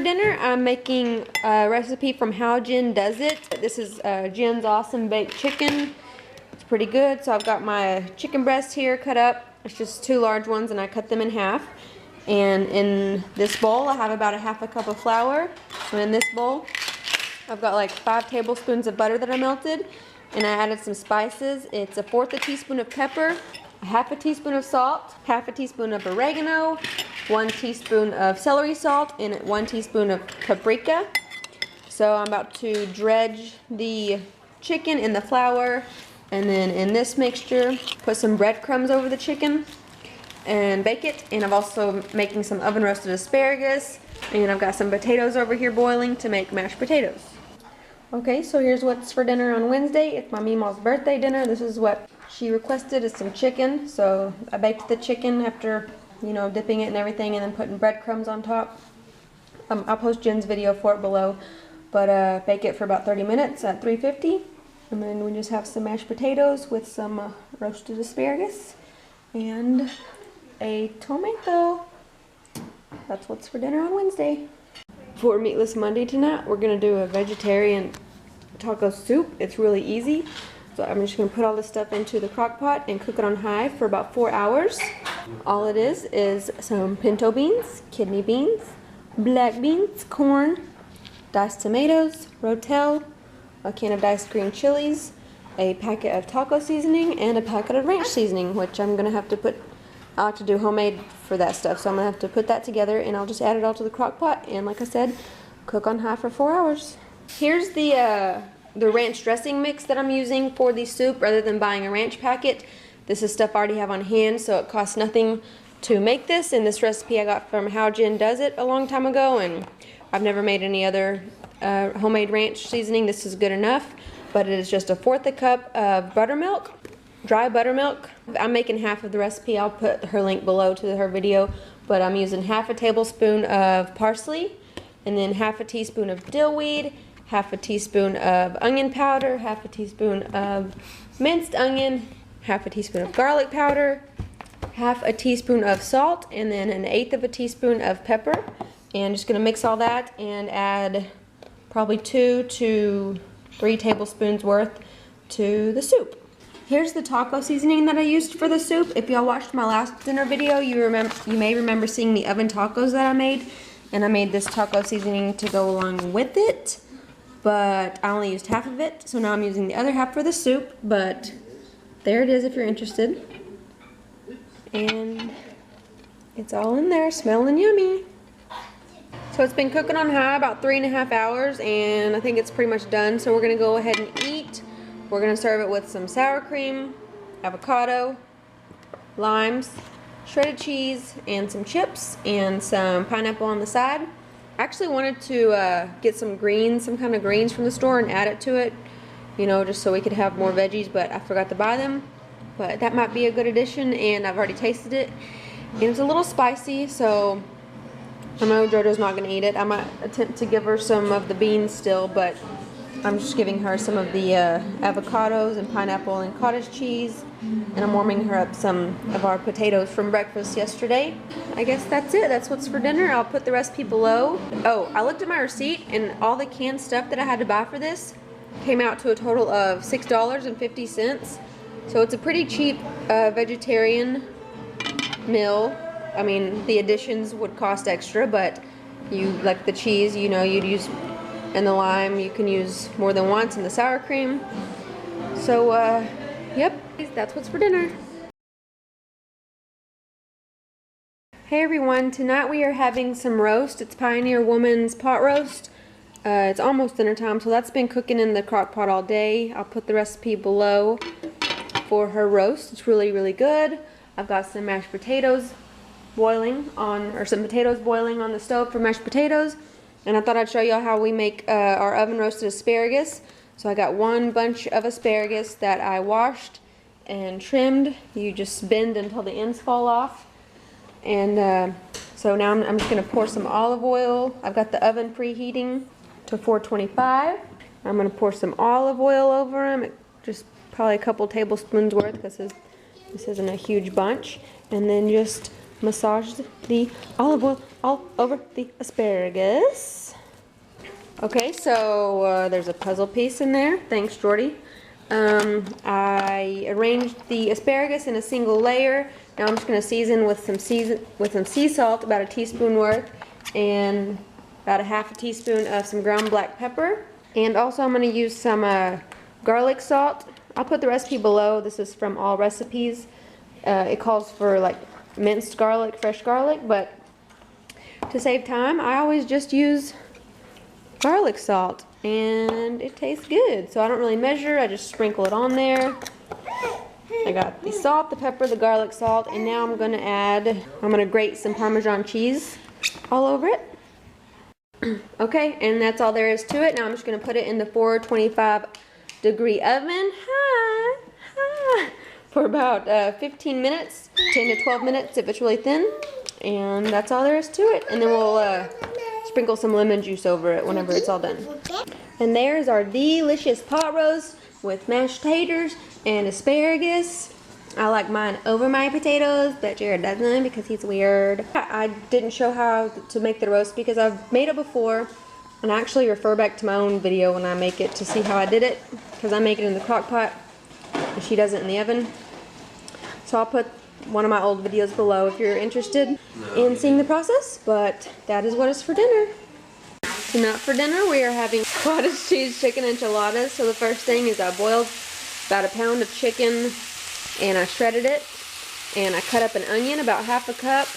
dinner, I'm making a recipe from How Jen Does It. This is Jen's Awesome Baked Chicken. It's pretty good. So I've got my chicken breast here cut up. It's just 2 large ones and I cut them in half. And in this bowl I have about a half a cup of flour. So in this bowl I've got like 5 tablespoons of butter that I melted. And I added some spices. It's 1/4 a teaspoon of pepper, 1/2 teaspoon of salt, 1/2 teaspoon of oregano, 1 teaspoon of celery salt, and 1 teaspoon of paprika. So I'm about to dredge the chicken in the flour, and then in this mixture put some breadcrumbs over the chicken and bake it. And I'm also making some oven roasted asparagus, and I've got some potatoes over here boiling to make mashed potatoes. Okay, so here's what's for dinner on Wednesday. It's my Meemaw's birthday dinner. This is what she requested, is some chicken. So I baked the chicken after, you know, dipping it and everything, and then putting breadcrumbs on top. I'll post Jen's video for it below, but bake it for about 30 minutes at 350. And then we just have some mashed potatoes with some roasted asparagus and a tomato. That's what's for dinner on Wednesday. For Meatless Monday tonight, we're going to do a vegetarian taco soup. It's really easy. So I'm just going to put all this stuff into the crock pot and cook it on high for about 4 hours. All it is some pinto beans, kidney beans, black beans, corn, diced tomatoes, rotel, a can of diced green chilies, a packet of taco seasoning, and a packet of ranch seasoning, which I'm going to have to put, I like to do homemade for that stuff, so I'm going to have to put that together, and I'll just add it all to the crock pot, and like I said, cook on high for 4 hours. Here's the ranch dressing mix that I'm using for the soup rather than buying a ranch packet. This is stuff I already have on hand, so it costs nothing to make this, and this recipe I got from How Jen Does It a long time ago, and I've never made any other homemade ranch seasoning. This is good enough, but it is just 1/4 a cup of buttermilk, dry buttermilk. I'm making half of the recipe. I'll put her link below to her video, but I'm using 1/2 tablespoon of parsley, and then 1/2 teaspoon of dill weed, 1/2 teaspoon of onion powder, 1/2 teaspoon of minced onion, 1/2 teaspoon of garlic powder, 1/2 teaspoon of salt, and then 1/8 teaspoon of pepper. And just gonna mix all that and add probably 2 to 3 tablespoons worth to the soup. Here's the taco seasoning that I used for the soup. If y'all watched my last dinner video, you may remember seeing the oven tacos that I made, and I made this taco seasoning to go along with it, but I only used half of it, so now I'm using the other half for the soup. But there it is if you're interested, and it's all in there, smelling yummy. So it's been cooking on high about 3.5 hours, and I think it's pretty much done, so we're gonna go ahead and eat. We're gonna serve it with some sour cream, avocado, limes, shredded cheese, and some chips, and some pineapple on the side. I actually wanted to get some greens, some kind of greens from the store and add it to it, you know, just so we could have more veggies, but I forgot to buy them. But that might be a good addition, and I've already tasted it, and it's a little spicy, so I know JoJo's not gonna eat it. I might attempt to give her some of the beans still, but I'm just giving her some of the avocados and pineapple and cottage cheese, and I'm warming her up some of our potatoes from breakfast yesterday. I guess that's it. That's what's for dinner. I'll put the recipe below. Oh, I looked at my receipt, and all the canned stuff that I had to buy for this came out to a total of $6.50. So it's a pretty cheap vegetarian meal. I mean, the additions would cost extra, but you, like the cheese, you know, you'd use, and the lime you can use more than once, and the sour cream. So yep, that's what's for dinner. Hey everyone, tonight we are having some roast. It's Pioneer Woman's pot roast. It's almost dinner time, so that's been cooking in the crock pot all day. I'll put the recipe below for her roast. It's really, really good. I've got some mashed potatoes boiling on, or some potatoes boiling on the stove for mashed potatoes. And I thought I'd show y'all how we make our oven roasted asparagus. So I got 1 bunch of asparagus that I washed and trimmed. You just bend until the ends fall off. And so now I'm just going to pour some olive oil. I've got the oven preheating to 425. I'm going to pour some olive oil over them, just probably a couple tablespoons worth, because this isn't a huge bunch. And then just massage the olive oil all over the asparagus. Okay, so there's a puzzle piece in there. Thanks, Jordy. I arranged the asparagus in a single layer. Now I'm just going to season with some sea salt, about a teaspoon worth, and about a half a teaspoon of some ground black pepper. And also I'm going to use some garlic salt. I'll put the recipe below. This is from All Recipes. It calls for like minced garlic, fresh garlic, but to save time, I always just use garlic salt, and it tastes good. So I don't really measure, I just sprinkle it on there. I got the salt, the pepper, the garlic salt, and now I'm gonna grate some Parmesan cheese all over it. Okay, and that's all there is to it. Now I'm just gonna put it in the 425-degree oven. For about 15 minutes, 10 to 12 minutes if it's really thin. And that's all there is to it. And then we'll sprinkle some lemon juice over it whenever it's all done. And there's our delicious pot roast with mashed taters and asparagus. I like mine over my potatoes, but Jared doesn't because he's weird. I didn't show how to make the roast because I've made it before. And I actually refer back to my own video when I make it to see how I did it, because I make it in the crock pot and she does it in the oven. So I'll put one of my old videos below if you're interested in seeing the process, but that is what is for dinner. Tonight for dinner we are having cottage cheese chicken enchiladas. So the first thing is I boiled about a pound of chicken and I shredded it, and I cut up an onion, about half a cup,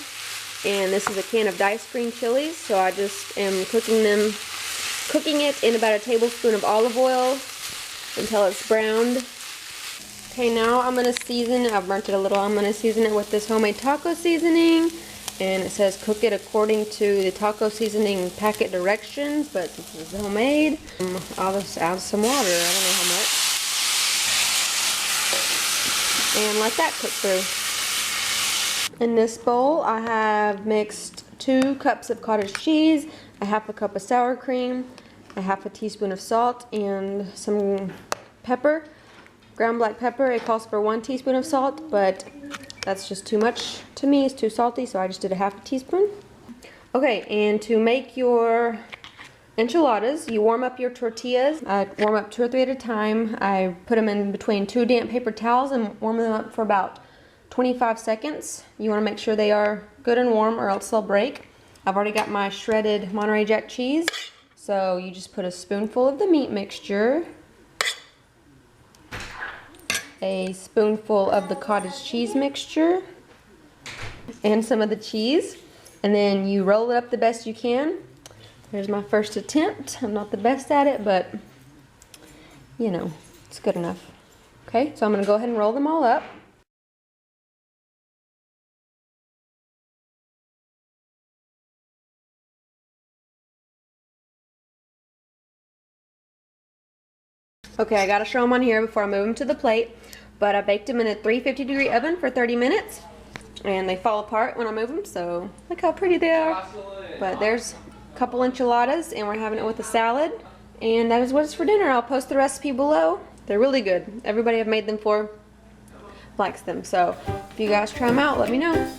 and this is a can of diced green chilies. So I just am cooking it in about a tablespoon of olive oil until it's browned. Okay, now I'm going to season, I've burnt it a little, I'm going to season it with this homemade taco seasoning. And it says cook it according to the taco seasoning packet directions, but this is homemade. I'll just add some water, I don't know how much. And let that cook through. In this bowl I have mixed 2 cups of cottage cheese, a half a cup of sour cream, a half a teaspoon of salt, and some pepper. Ground black pepper. It calls for 1 teaspoon of salt, but that's just too much to me. It's too salty, so I just did a half a teaspoon. Okay, and to make your enchiladas, you warm up your tortillas. I warm up 2 or 3 at a time. I put them in between 2 damp paper towels and warm them up for about 25 seconds. You want to make sure they are good and warm or else they'll break. I've already got my shredded Monterey Jack cheese, so you just put a spoonful of the meat mixture, a spoonful of the cottage cheese mixture, and some of the cheese, and then you roll it up the best you can. Here's my first attempt. I'm not the best at it, but you know, it's good enough. Okay, so I'm going to go ahead and roll them all up. Okay, I gotta show them on here before I move them to the plate, but I baked them in a 350-degree oven for 30 minutes, and they fall apart when I move them, so look how pretty they are. But there's a couple enchiladas, and we're having it with a salad, and that is what it's for dinner. I'll post the recipe below. They're really good. Everybody I've made them for likes them, so if you guys try them out, let me know.